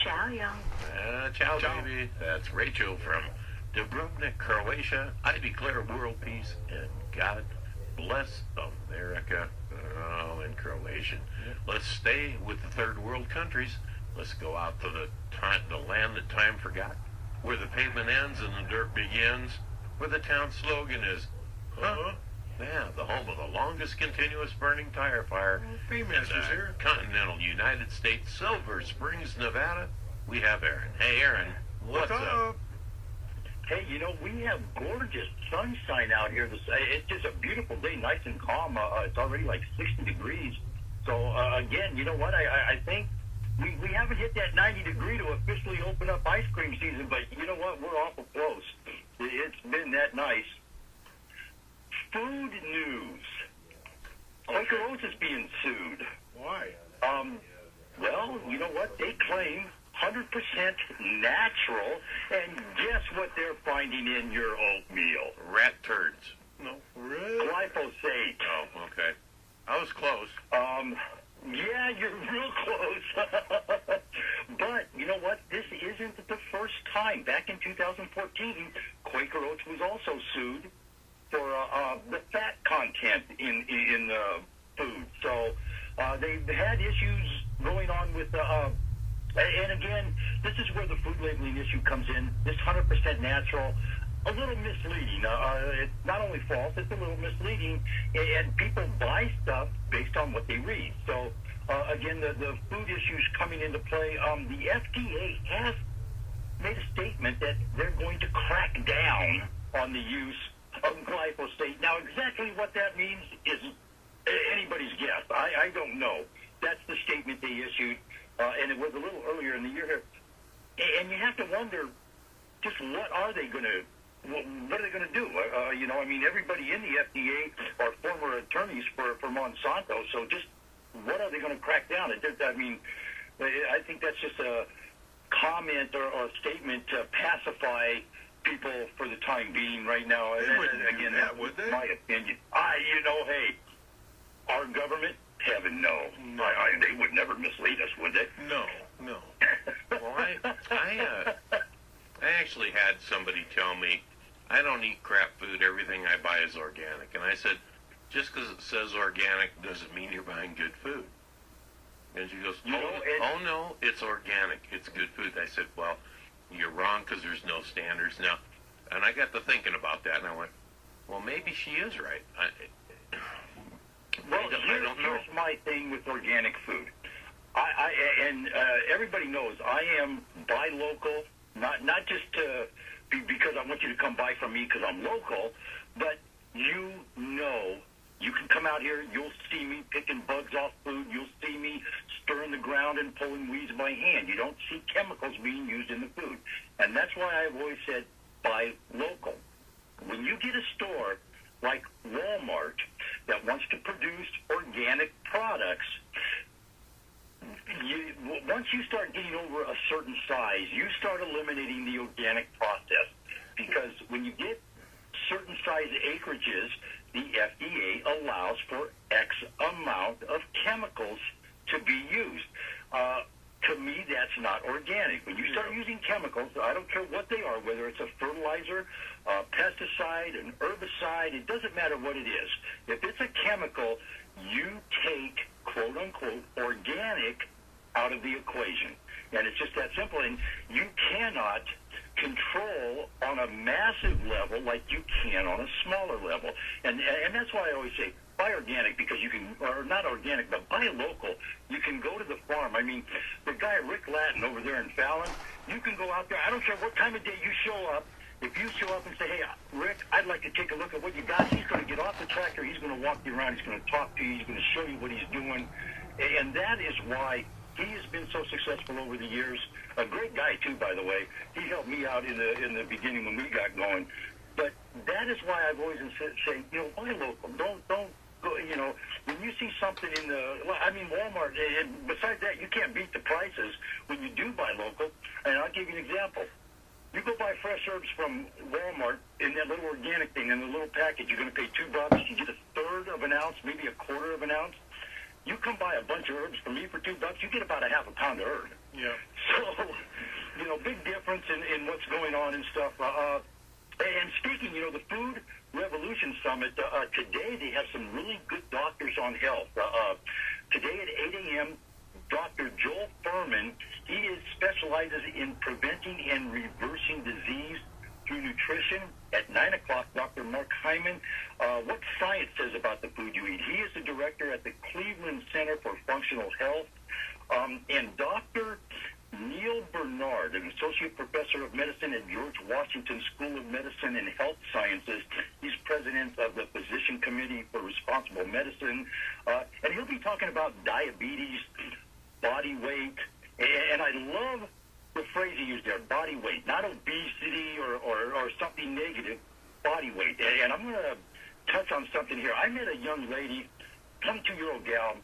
Ciao, young. Ciao, baby. That's Rachel from Dubrovnik, Croatia. I declare world peace and God bless America. Oh, in Croatian. Let's stay with the third world countries. Let's go out to the land that time forgot, where the pavement ends and the dirt begins, where the town slogan is, huh? Yeah, the home of the longest continuous burning tire fire in the here. continental United States, Silver Springs, Nevada. We have Aaron. Hey, Aaron, what's up? Hey, we have gorgeous sunshine out here. It's just a beautiful day, nice and calm. It's already like 60 degrees. So, again, you know what? I think we haven't hit that 90 degree to officially open up ice cream season, but you know what? We're awful close. It's been that nice. Food news. Quaker Oats is being sued. Why? Well, you know what? They claim 100% natural, and guess what they're finding in your oatmeal? Rat turds. No. Really? Glyphosate. Oh, okay. I was close. Yeah, you're real close. But you know what? This isn't the first time. Back in 2014, Quaker Oats was also sued for the fat content in food. So they've had issues going on with and again, this is where the food labeling issue comes in. This 100% natural, a little misleading. It's not only false, it's a little misleading, and people buy stuff based on what they read. So again, the food issues coming into play. The FDA has made a statement that they're going to crack down on the use of glyphosate. Now, exactly what that means is anybody's guess. I don't know. That's the statement they issued, and it was a little earlier in the year here. And you have to wonder, just what are they going to do? Everybody in the FDA are former attorneys for Monsanto, so just what are they going to crack down? I think that's just a comment or a statement to pacify people for the time being right now. They wouldn't do that, would they? My opinion. Hey, our government, heaven no. They would never mislead us, would they? No. Well, I actually had somebody tell me, I don't eat crap food, everything I buy is organic. And I said, just because it says organic doesn't mean you're buying good food. And she goes, oh no, it's organic, it's good food. I said, well, you're wrong because there's no standards. Now, and I got to thinking about that, and I went, well, maybe she is right. I don't know. Here's my thing with organic food. Everybody knows I am buy local, not just because I want you to come buy from me because I'm local, but you can come out here, you'll see me picking bugs off food, you'll see me stirring the ground and pulling weeds by hand. You don't see chemicals being used in the food. And that's why I've always said buy local. When you get a store like Walmart that wants to produce organic products, once you start getting over a certain size, you start eliminating the organic process. Because when you get certain size acreages, the FDA allows for X amount of chemicals to be used. To me, that's not organic. When you start using chemicals, I don't care what they are, whether it's a fertilizer, a pesticide, an herbicide, it doesn't matter what it is. If it's a chemical, you take, quote-unquote, organic out of the equation. And it's just that simple. And you cannot control on a massive level like you can on a smaller level. And that's why I always say, buy organic, because you can, or not organic, but buy local. You can go to the farm. I mean, the guy Rick Lattin over there in Fallon, you can go out there. I don't care what time of day you show up. If you show up and say, hey, Rick, I'd like to take a look at what you got, he's going to get off the tractor. He's going to walk you around. He's going to talk to you. He's going to show you what he's doing. And that is why he has been so successful over the years. A great guy, too, by the way. He helped me out in the beginning when we got going. But that is why I've always said, buy local. Don't go, when you see something in Walmart, and besides that, you can't beat the prices when you do buy local. And I'll give you an example. You go buy fresh herbs from Walmart in that little organic thing, in the little package, you're going to pay $2. You get a third of an ounce, maybe a quarter of an ounce. You come buy a bunch of herbs from me for $2, you get about a half a pound of herb. Yeah. So, big difference in what's going on and stuff. And speaking, the Food Revolution Summit, today they have some really good doctors on health. Today at 8 a.m., Dr. Joel Furman, he specializes in preventing and reversing disease through nutrition. At 9 o'clock, Dr. Mark Hyman, what science says about the food you eat. He is the director at the Cleveland Center for Functional Health. And Dr. Neil Bernard, an associate professor of medicine at George Washington School of Medicine and Health Sciences. He's president of the Physician Committee for Responsible Medicine. And he'll be talking about diabetes, body weight, and I love the phrase he used there, body weight, not obesity or something negative, body weight. And I'm going to touch on something here. I met a young lady, 22-year-old gal,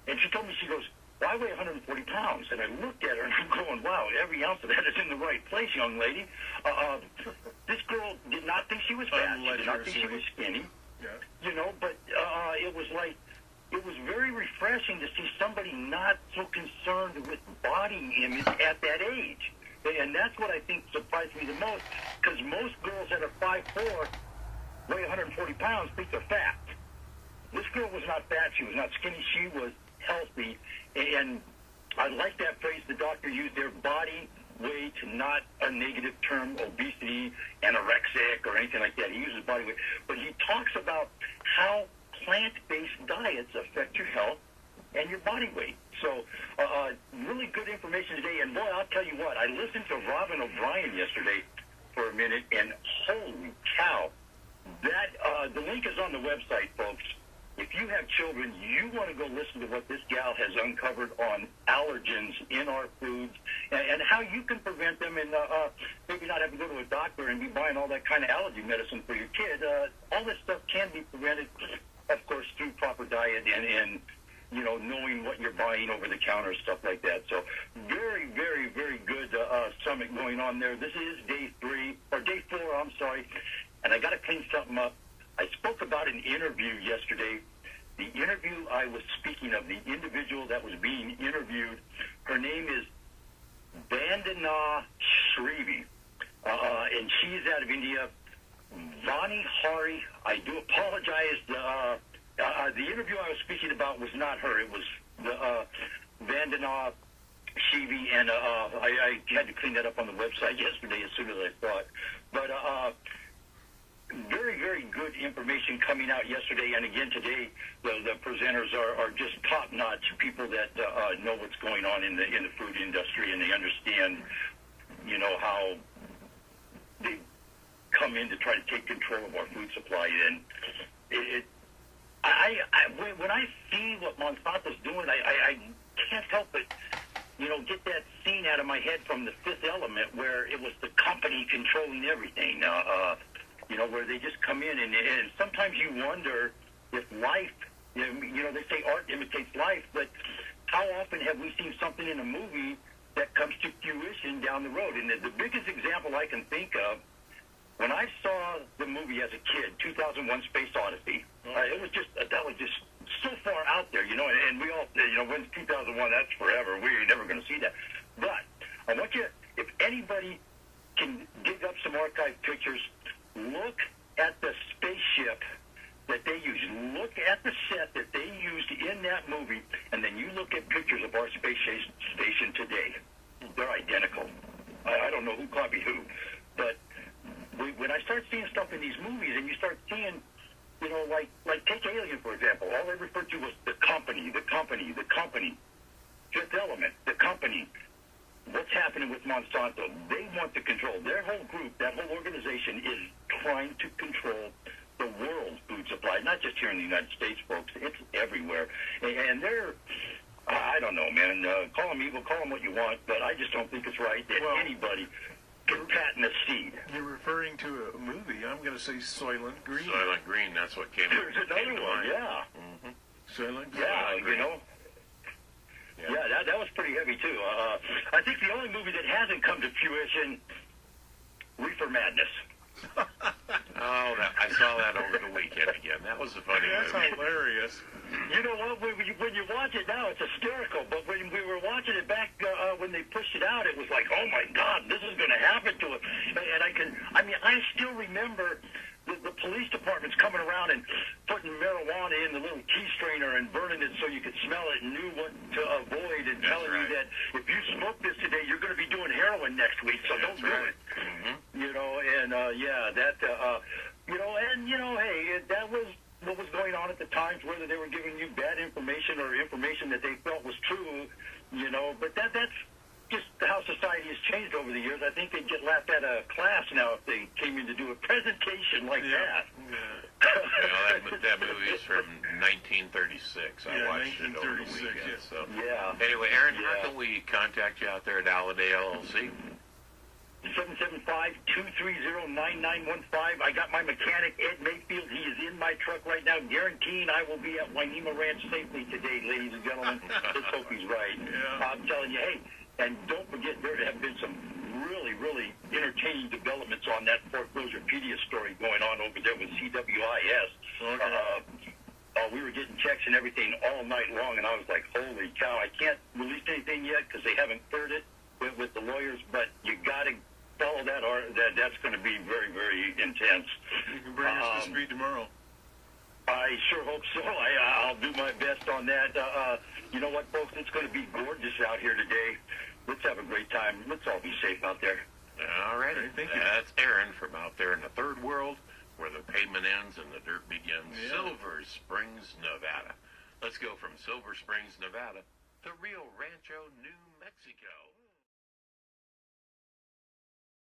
and she told me, she goes, well, I weigh 140 pounds. And I looked at her, and I'm going, wow, every ounce of that is in the right place, young lady. This girl did not think she was fat. She did not think she was skinny. Yeah. But it was like, it was very refreshing to see somebody not so concerned with body image at that age. And that's what I think surprised me the most, because most girls that are 5'4", weigh 140 pounds, think they're fat. This girl was not fat. She was not skinny. She was healthy. And I like that phrase the doctor used there, body weight, not a negative term, obesity, anorexic, or anything like that. He uses body weight. But he talks about how plant-based diets affect your health and your body weight. So really good information today. And boy, I'll tell you what, I listened to Robin O'Brien yesterday for a minute, and holy cow, that the link is on the website, folks. If you have children, you want to go listen to what this gal has uncovered on allergens in our foods and how you can prevent them, and maybe not have to go to a doctor and be buying all that kind of allergy medicine for your kid. All this stuff can be prevented, of course, through proper diet and knowing what you're buying over the counter, stuff like that. So very, very, very good summit going on there. This is day 4, I'm sorry, and I got to clean something up. I spoke about an interview yesterday. The interview I was speaking of, the individual that was being interviewed, her name is Vandana Shrivi, and she's out of India. Vani Hari, I do apologize. The interview I was speaking about was not her. It was Vandana Shrivi, and I had to clean that up on the website yesterday as soon as I thought. But very, very good information coming out yesterday, and again today. The presenters are just top-notch people that know what's going on in the food industry, and they understand, how they come in to try to take control of our food supply. And when I see what Monsanto's doing, I can't help but get that scene out of my head from The Fifth Element, where it was the company controlling everything. Where they just come in, and sometimes you wonder if life, they say art imitates life, but how often have we seen something in a movie that comes to fruition down the road? And the biggest example I can think of, when I saw the movie as a kid, 2001: Space Odyssey, it was just so far out there, and we all, when's 2001? That's forever. We're never going to see that. But I want you, if anybody can dig up some archive pictures, look at the spaceship that they used. Look at the set that they used in that movie, and then you look at pictures of our space station today. They're identical. I don't know who copied who, but when I start seeing stuff in these movies, and you start seeing, like take Alien, for example. All they referred to was the company. Fifth Element, the company. What's happening with Monsanto? They want to control. Their whole group, that whole organization, is trying to control the world's food supply, not just here in the United States, folks. It's everywhere. And they're, I don't know, man. Call them evil, call them what you want, but I just don't think it's right that anybody can patent a seed. You're referring to a movie. I'm going to say Soylent Green. Soylent Green, that's what came There's another one, yeah. Mm-hmm. Soylent Green. Yeah, Yeah, that was pretty heavy, too. I think the only movie that hasn't come to fruition, Reefer Madness. Oh, I saw that over the weekend again. That was a funny That's movie. hilarious. You know what? When you watch it now, it's hysterical. But when we were watching it back when they pushed it out, it was like, oh my God, this is going to happen to it. And I still remember the police departments coming around and putting marijuana in the little tea strainer and burning it so you could smell it and knew what to avoid and telling you that if you smoke this today, you're going to be doing heroin next week, so don't do it. You know, and hey, that was what was going on at the times, whether they were giving you bad information or information that they felt was true, you know, but that's just how society has changed over the years. I think they'd get laughed out of class now if they came in to do a presentation like that. That movie is from 1936. I watched it over the weekend. So. Anyway, Aaron, how can we contact you out there at Alladay LLC? 775-230-9915. I got my mechanic, Ed Mayfield. He is in my truck right now, guaranteeing I will be at Wainema Ranch safely today, ladies and gentlemen. Let's hope he's right. I'm telling you, hey, and don't forget, there have been some really, really entertaining developments on that foreclosurepedia story going on over there with CWIS. We were getting checks and everything all night long, and I was like, holy cow, I can't release anything yet because they haven't heard it with the lawyers, but you got to follow that, or that's going to be very, very intense. You can bring us to speed tomorrow. I sure hope so. I'll do my best on that. You know what, folks? It's going to be gorgeous out here today. Let's have a great time. Let's all be safe out there. All right. Thank you. That's Aaron from out there in the third world where the pavement ends and the dirt begins. Silver Springs, Nevada. Let's go from Silver Springs, Nevada to Rio Rancho, New Mexico.